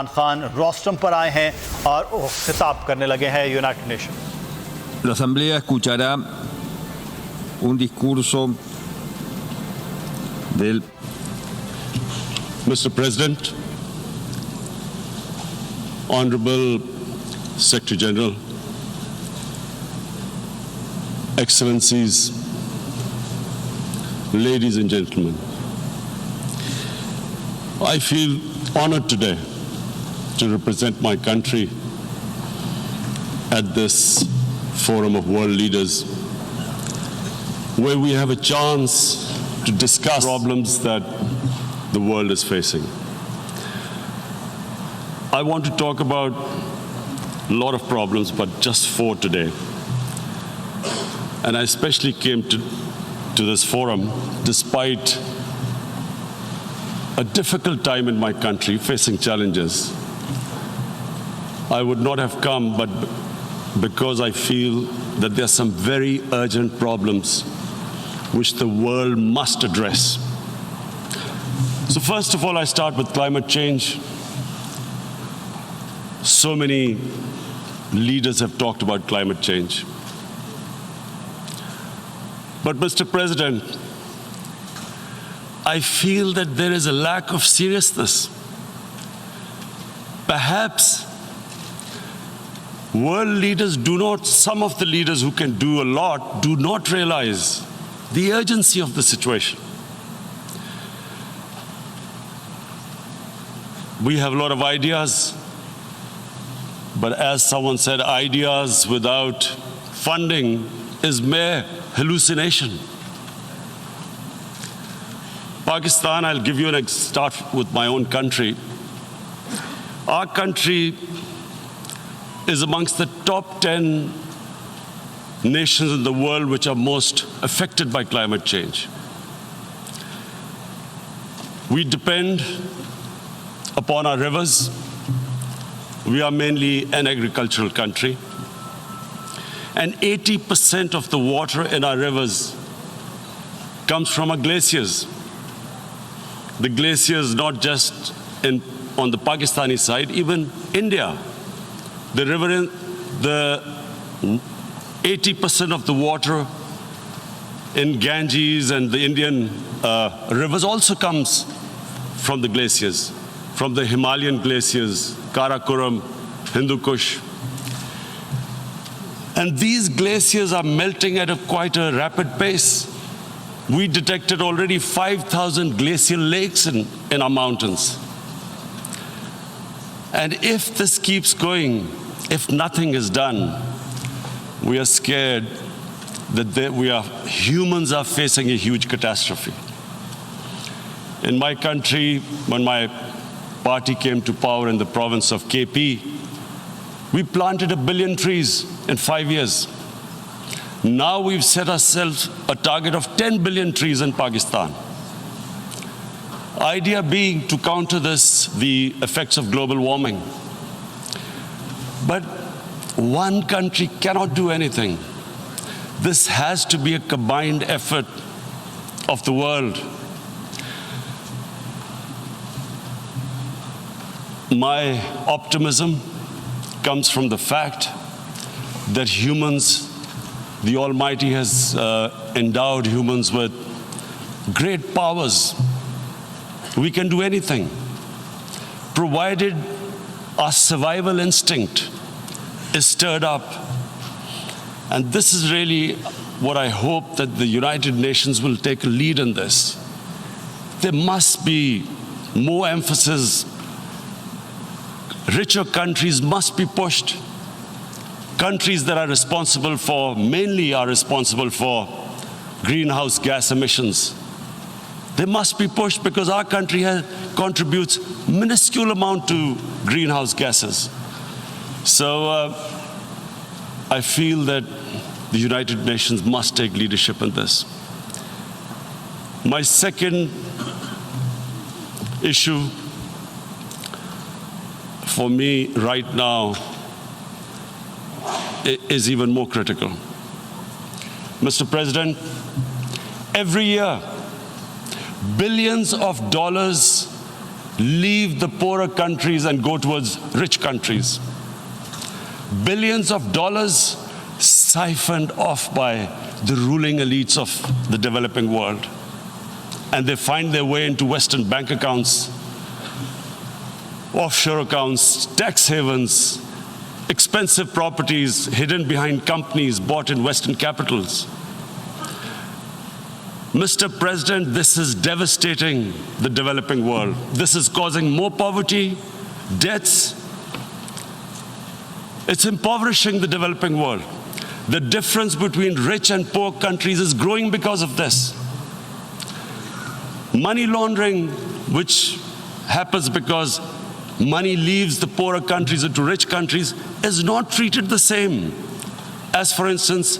Imran Khan rostrum पर आए हैं और खिताब करने लगे हैं United nation. La Asamblea escuchará un discurso del Mr. President, Honorable Secretary General, Excellencies, ladies and gentlemen, I feel honored today to represent my country at this forum of world leaders, where we have a chance to discuss problems that the world is facing. I want to talk about a lot of problems, but just 4 today. And I especially came to this forum despite a difficult time in my country, facing challenges. I would not have come, but because I feel that there are some very urgent problems which the world must address. So first of all, I start with climate change. So many leaders have talked about climate change. But Mr. President, I feel that there is a lack of seriousness. Perhaps world leaders some of the leaders who can do a lot, do not realize the urgency of the situation. We have a lot of ideas, but as someone said, ideas without funding is mere hallucination. Pakistan, I'll give you start with my own country. Our country is amongst the top 10 nations in the world which are most affected by climate change. We depend upon our rivers. We are mainly an agricultural country. And 80% of the water in our rivers comes from our glaciers. The glaciers not just on the Pakistani side, even India. The 80% of the water in Ganges and the Indian rivers also comes from the glaciers, from the Himalayan glaciers, Karakoram, Hindu Kush. And these glaciers are melting at quite a rapid pace. We detected already 5,000 glacial lakes in our mountains. And if this keeps going, if nothing is done, we are scared that humans are facing a huge catastrophe. In my country, when my party came to power in the province of KP, we planted 1 billion trees in 5 years. Now we've set ourselves a target of 10 billion trees in Pakistan. Idea being to counter the effects of global warming. But one country cannot do anything. This has to be a combined effort of the world. My optimism comes from the fact that the Almighty has endowed humans with great powers. We can do anything, provided our survival instinct is stirred up. And this is really what I hope that the United Nations will take a lead in this. There must be more emphasis. Richer countries must be pushed. Countries that mainly are responsible for greenhouse gas emissions. They must be pushed because our country contributes minuscule amount to greenhouse gases. So I feel that the United Nations must take leadership in this. My second issue for me right now is even more critical. Mr. President, every year, billions of dollars leave the poorer countries and go towards rich countries. Billions of dollars siphoned off by the ruling elites of the developing world. And they find their way into Western bank accounts, offshore accounts, tax havens, expensive properties hidden behind companies bought in Western capitals. Mr. President, this is devastating the developing world. This is causing more poverty, debts. It's impoverishing the developing world. The difference between rich and poor countries is growing because of this. Money laundering, which happens because money leaves the poorer countries into rich countries, is not treated the same as, for instance,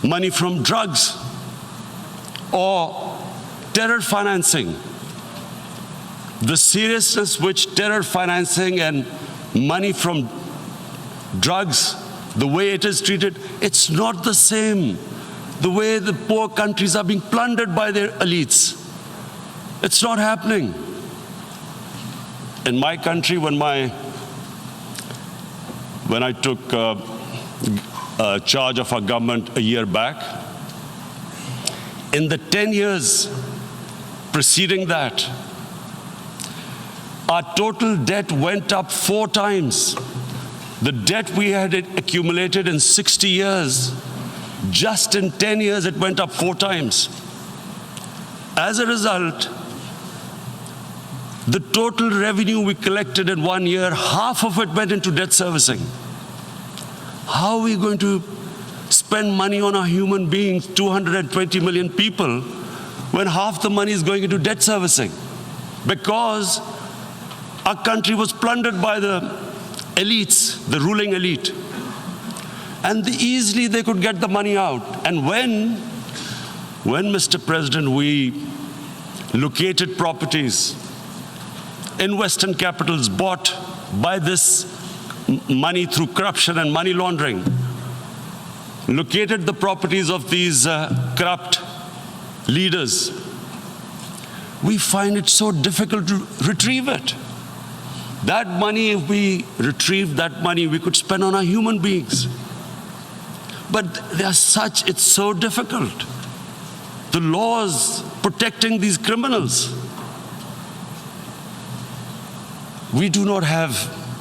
money from drugs or terror financing. The seriousness which terror financing and money from drugs, the way it is treated, it's not the same. The way the poor countries are being plundered by their elites. It's not happening. In my country, when I took charge of our government a year back, in the 10 years preceding that, our total debt went up 4 times. The debt we had accumulated in 60 years, just in 10 years, it went up 4 times. As a result, the total revenue we collected in 1 year, half of it went into debt servicing. How are we going to spend money on our human beings, 220 million people, when half the money is going into debt servicing? Because our country was plundered by the elites, the ruling elite. And easily they could get the money out. And when, Mr. President, we located properties in Western capitals bought by this money through corruption and money laundering, located the properties of these corrupt leaders, we find it so difficult to retrieve it. That money, if we retrieved that money, we could spend on our human beings. But they are such, it's so difficult. The laws protecting these criminals. We do not have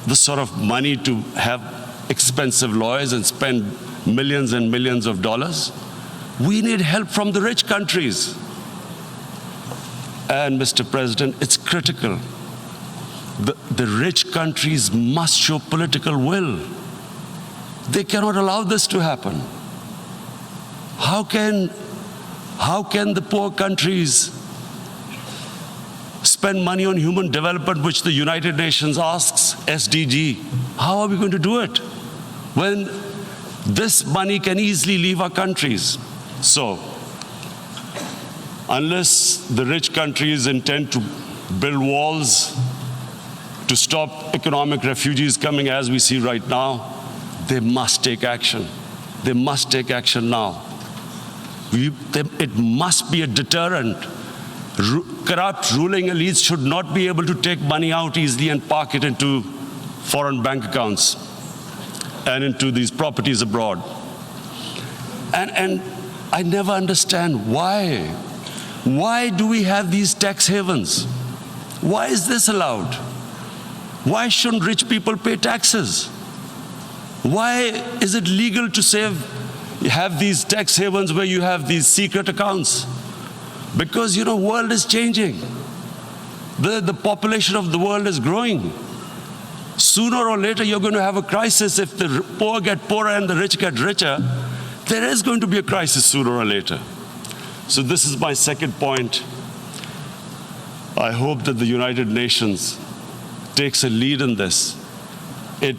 the sort of money to have expensive lawyers and spend millions and millions of dollars. We need help from the rich countries. And Mr. President, it's critical. The rich countries must show political will. They cannot allow this to happen. How can the poor countries spend money on human development, which the United Nations asks, SDG? How are we going to do it when this money can easily leave our countries? So, unless the rich countries intend to build walls to stop economic refugees coming as we see right now, they must take action. They must take action now. It must be a deterrent. Corrupt ruling elites should not be able to take money out easily and park it into foreign bank accounts and into these properties abroad. And I never understand why. Why do we have these tax havens? Why is this allowed? Why shouldn't rich people pay taxes? Why is it legal to have these tax havens where you have these secret accounts? Because, world is changing. The population of the world is growing. Sooner or later, you're going to have a crisis. If the poor get poorer and the rich get richer, there is going to be a crisis sooner or later. So this is my second point. I hope that the United Nations takes a lead in this. It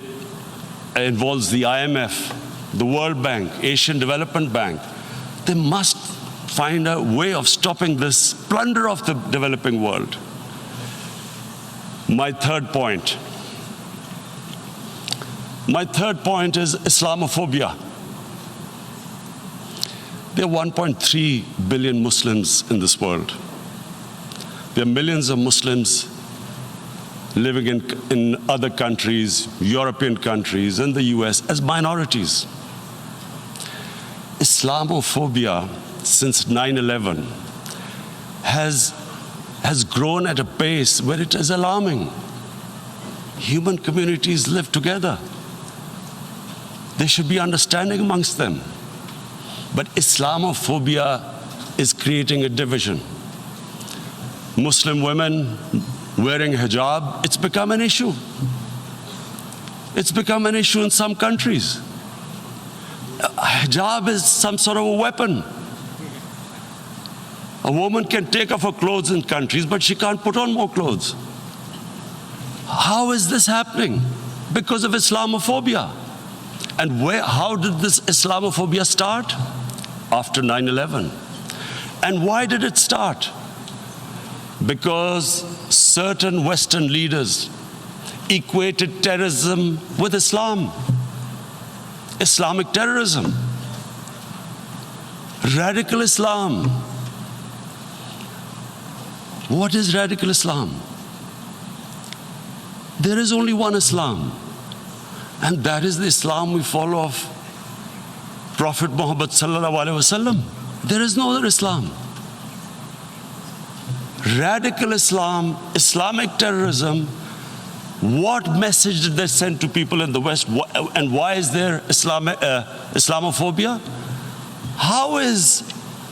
involves the IMF, the World Bank, Asian Development Bank. They must find a way of stopping this plunder of the developing world. My third point is Islamophobia. There are 1.3 billion Muslims in this world. There are millions of Muslims living in other countries, European countries, and the US as minorities. Islamophobia since 9/11 has grown at a pace where it is alarming. Human communities live together. There should be understanding amongst them. But Islamophobia is creating a division. Muslim women wearing hijab, it's become an issue. It's become an issue in some countries. Hijab is some sort of a weapon. A woman can take off her clothes in countries, but she can't put on more clothes. How is this happening? Because of Islamophobia. And how did this Islamophobia start? After 9/11. And why did it start? Because certain Western leaders equated terrorism with Islam. Islamic terrorism. Radical Islam. What is radical Islam? There is only one Islam, and that is the Islam we follow of Prophet Muhammad sallallahu alaihi wasallam. There is no other Islam. Radical Islam, Islamic terrorism, what message did they send to people in the West, and why is there Islamophobia? How is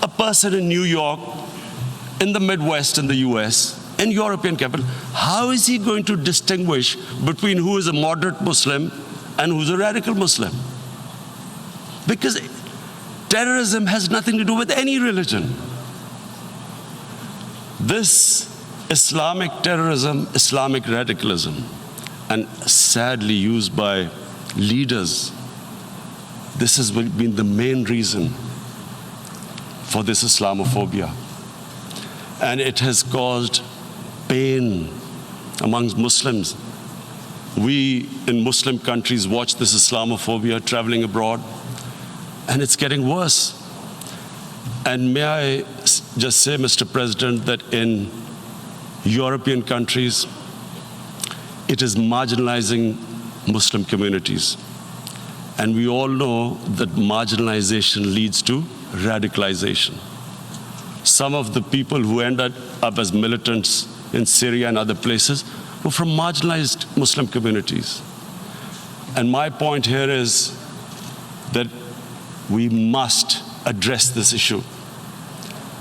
a person in New York, in the Midwest, in the US, in European capital, how is he going to distinguish between who is a moderate Muslim and who's a radical Muslim? Because terrorism has nothing to do with any religion. This Islamic terrorism, Islamic radicalism, and sadly used by leaders, this has been the main reason for this Islamophobia. And it has caused pain amongst Muslims. We in Muslim countries watch this Islamophobia traveling abroad, and it's getting worse. And may I just say, Mr. President, that in European countries, it is marginalizing Muslim communities. And we all know that marginalization leads to radicalization. Some of the people who ended up as militants in Syria and other places were from marginalized Muslim communities. And my point here is that we must address this issue.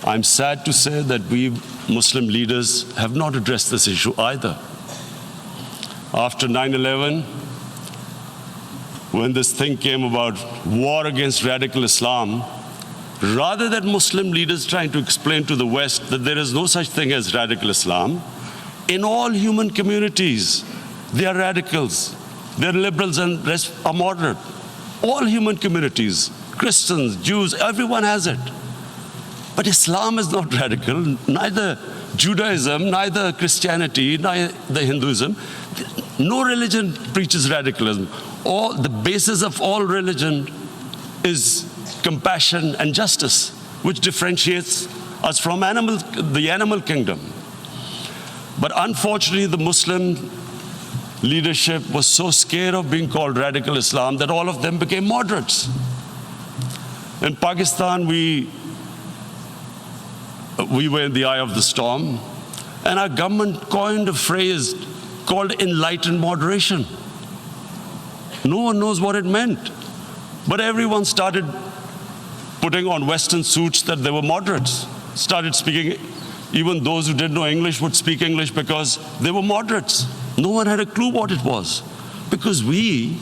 I'm sad to say that we Muslim leaders have not addressed this issue either. After 9/11, when this thing came about war against radical Islam, rather than Muslim leaders trying to explain to the West that there is no such thing as radical Islam, in all human communities, they are radicals, they're liberals and rest are moderate. All human communities, Christians, Jews, everyone has it. But Islam is not radical, neither Judaism, neither Christianity, neither Hinduism. No religion preaches radicalism. The basis of all religion is compassion and justice, which differentiates us from the animal kingdom. But unfortunately, the Muslim leadership was so scared of being called radical Islam that all of them became moderates. In Pakistan, we were in the eye of the storm, and our government coined a phrase called enlightened moderation. No one knows what it meant, but everyone started putting on Western suits that they were moderates, started speaking. Even those who didn't know English would speak English because they were moderates. No one had a clue what it was, because we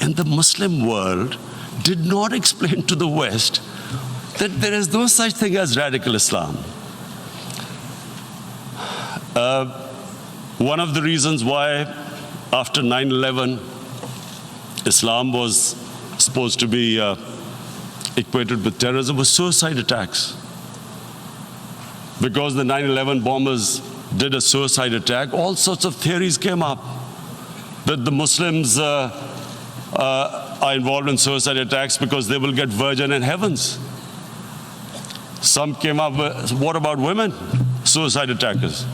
in the Muslim world did not explain to the West that there is no such thing as radical Islam. One of the reasons why after 9/11 Islam was supposed to be equated with terrorism was suicide attacks. Because the 9/11 bombers did a suicide attack, all sorts of theories came up that the Muslims are involved in suicide attacks because they will get virgin in heavens. Some came up with, what about women suicide attackers?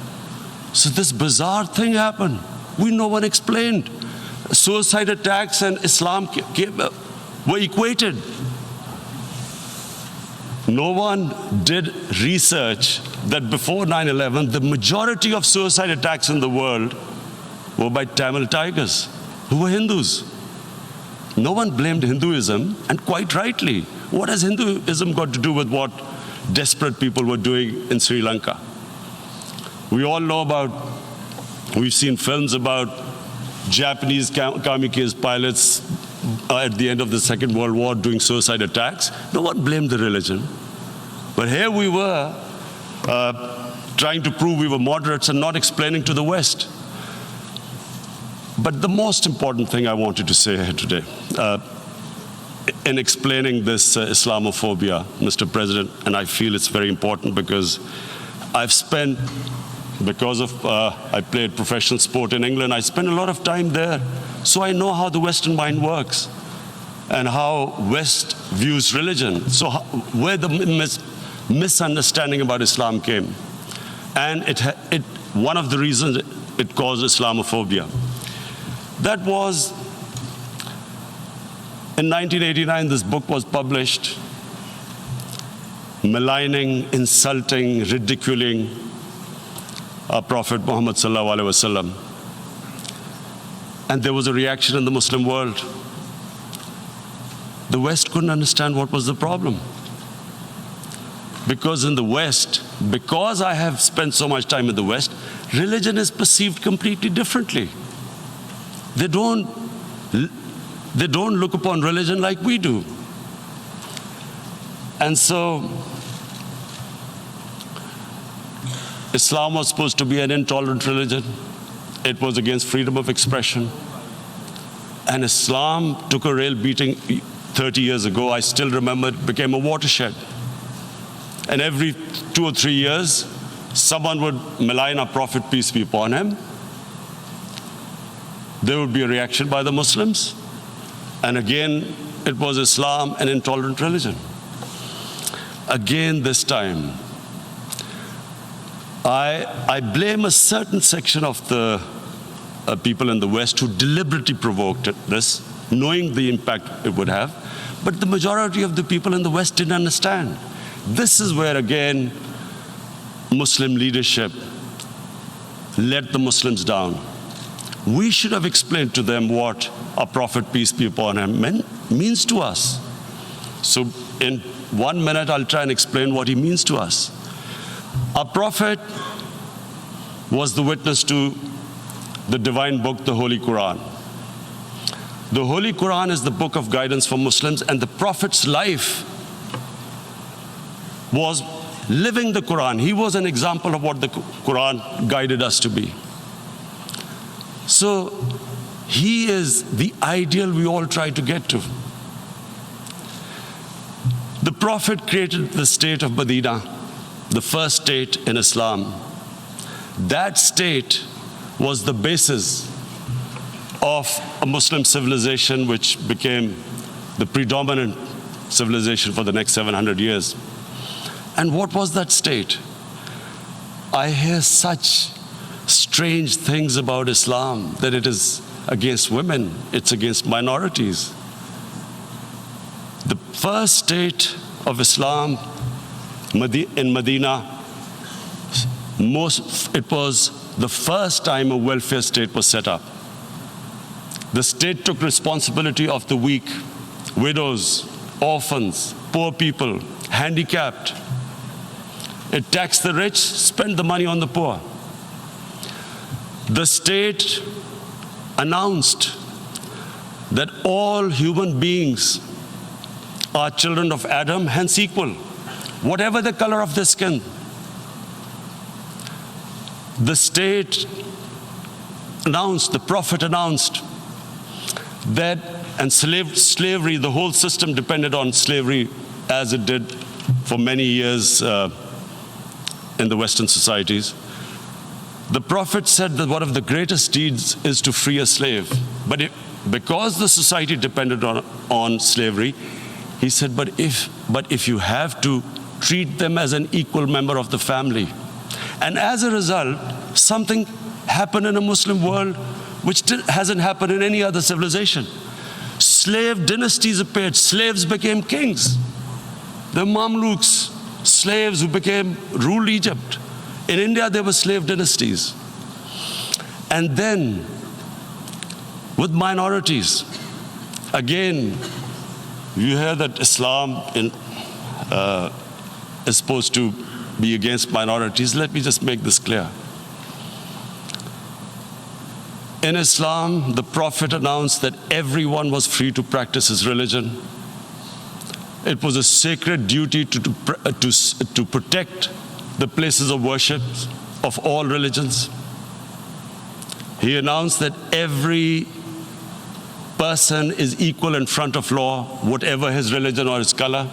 So this bizarre thing happened. No one explained. Suicide attacks and Islam were equated. No one did research that before 9/11, the majority of suicide attacks in the world were by Tamil tigers, who were Hindus. No one blamed Hinduism, and quite rightly. What has Hinduism got to do with what desperate people were doing in Sri Lanka? We all know we've seen films about Japanese kamikaze pilots at the end of the Second World War doing suicide attacks. No one blamed the religion. But here we were trying to prove we were moderates and not explaining to the West. But the most important thing I wanted to say here today, in explaining this Islamophobia, Mr. President, and I feel it's very important because I've spent, I played professional sport in England, I spent a lot of time there. So I know how the Western mind works and how West views religion. So where the misunderstanding about Islam came. And one of the reasons it caused Islamophobia. That was, in 1989, this book was published, maligning, insulting, ridiculing our Prophet Muhammad sallallahu alaihi wasallam. And there was a reaction in the Muslim world. The West couldn't understand what was the problem. Because in the West, because I have spent so much time in the West, religion is perceived completely differently. They don't look upon religion like we do. And so, Islam was supposed to be an intolerant religion. It was against freedom of expression. And Islam took a real beating 30 years ago. I still remember it became a watershed. And every 2 or 3 years, someone would malign our Prophet, peace be upon him. There would be a reaction by the Muslims. And again, it was Islam, an intolerant religion. Again, this time, I blame a certain section of the people in the West who deliberately provoked this, knowing the impact it would have. But the majority of the people in the West didn't understand. This is where, again, Muslim leadership let the Muslims down. We should have explained to them what our Prophet, peace be upon him, means to us. So in 1 minute, I'll try and explain what he means to us. Our Prophet was the witness to the divine book, the Holy Quran. The Holy Quran is the book of guidance for Muslims, and the Prophet's life was living the Quran. He was an example of what the Quran guided us to be. So he is the ideal we all try to get to. The Prophet created the state of Medina, the first state in Islam. That state was the basis of a Muslim civilization which became the predominant civilization for the next 700 years. And what was that state? I hear such strange things about Islam, that it is against women, it's against minorities. The first state of Islam in Medina, it was the first time a welfare state was set up. The state took responsibility of the weak, widows, orphans, poor people, handicapped. It taxed the rich, spent the money on the poor. The state announced that all human beings are children of Adam, hence equal, whatever the color of their skin. The state announced, the Prophet announced that, and slavery, the whole system depended on slavery as it did for many years in the Western societies. The Prophet said that one of the greatest deeds is to free a slave. But because the society depended on slavery, he said, but if you have to treat them as an equal member of the family. And as a result, something happened in a Muslim world which hasn't happened in any other civilization. Slave dynasties appeared. Slaves became kings. The Mamluks, slaves who ruled Egypt. In India, there were slave dynasties. And then, with minorities, again, you hear that Islam is supposed to be against minorities. Let me just make this clear. In Islam, the Prophet announced that everyone was free to practice his religion. It was a sacred duty to protect the places of worship of all religions. He announced that every person is equal in front of law, whatever his religion or his color.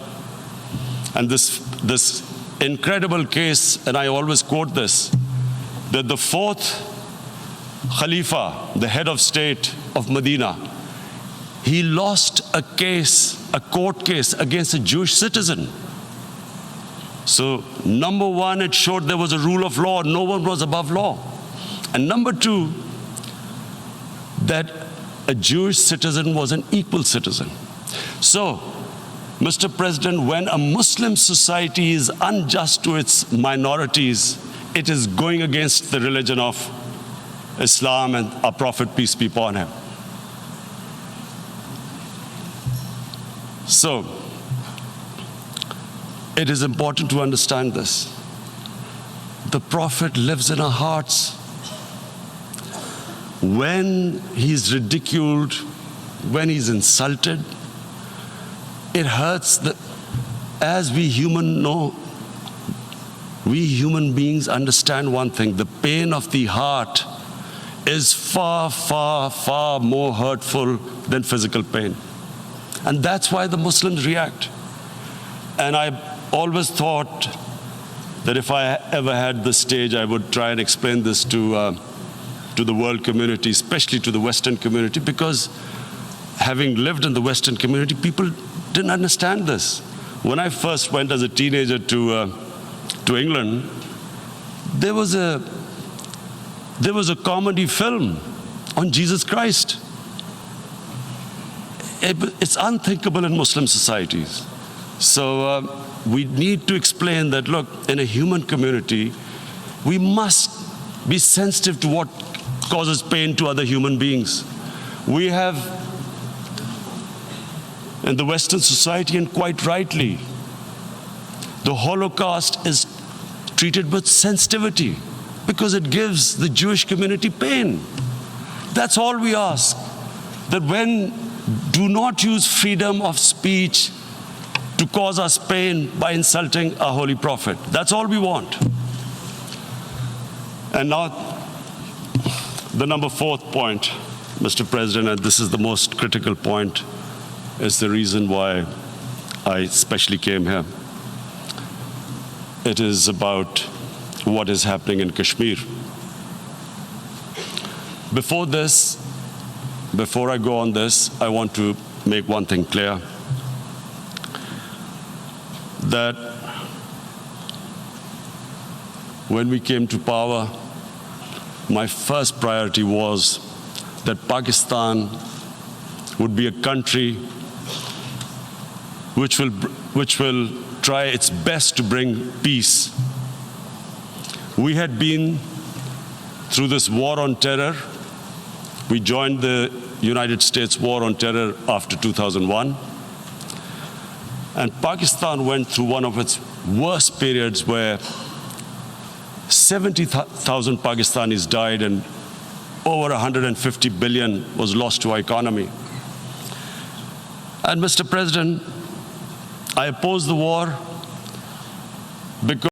And this incredible case, and I always quote this, that the fourth Khalifa, the head of state of Medina, he lost a court case against a Jewish citizen. So, number one, it showed there was a rule of law, no one was above law. And number two, that a Jewish citizen was an equal citizen. So, Mr. President, when a Muslim society is unjust to its minorities, it is going against the religion of Islam and our Prophet, peace be upon him. So, it is important to understand this. The Prophet lives in our hearts. When he's ridiculed, when he's insulted, it hurts. As we human beings understand one thing: the pain of the heart is far, far, far more hurtful than physical pain. And that's why the Muslims react. And I always thought that if I ever had the stage, I would try and explain this to the world community, especially to the Western community, because having lived in the Western community, people didn't understand this. When I first went as a teenager to England, there was a comedy film on Jesus Christ. It's unthinkable in Muslim societies. So we need to explain that, look, in a human community, we must be sensitive to what causes pain to other human beings. We have, in the Western society, and quite rightly, the Holocaust is treated with sensitivity because it gives the Jewish community pain. That's all we ask. That do not use freedom of speech to cause us pain by insulting our Holy Prophet. That's all we want. And now, the number fourth point, Mr. President, and this is the most critical point, is the reason why I especially came here. It is about what is happening in Kashmir. Before I go on this, I want to make one thing clear, that when we came to power, my first priority was that Pakistan would be a country which will try its best to bring peace. We had been through this war on terror. We joined the United States war on terror after 2001. And Pakistan went through one of its worst periods where 70,000 Pakistanis died and over 150 billion was lost to our economy. And Mr. President, I oppose the war because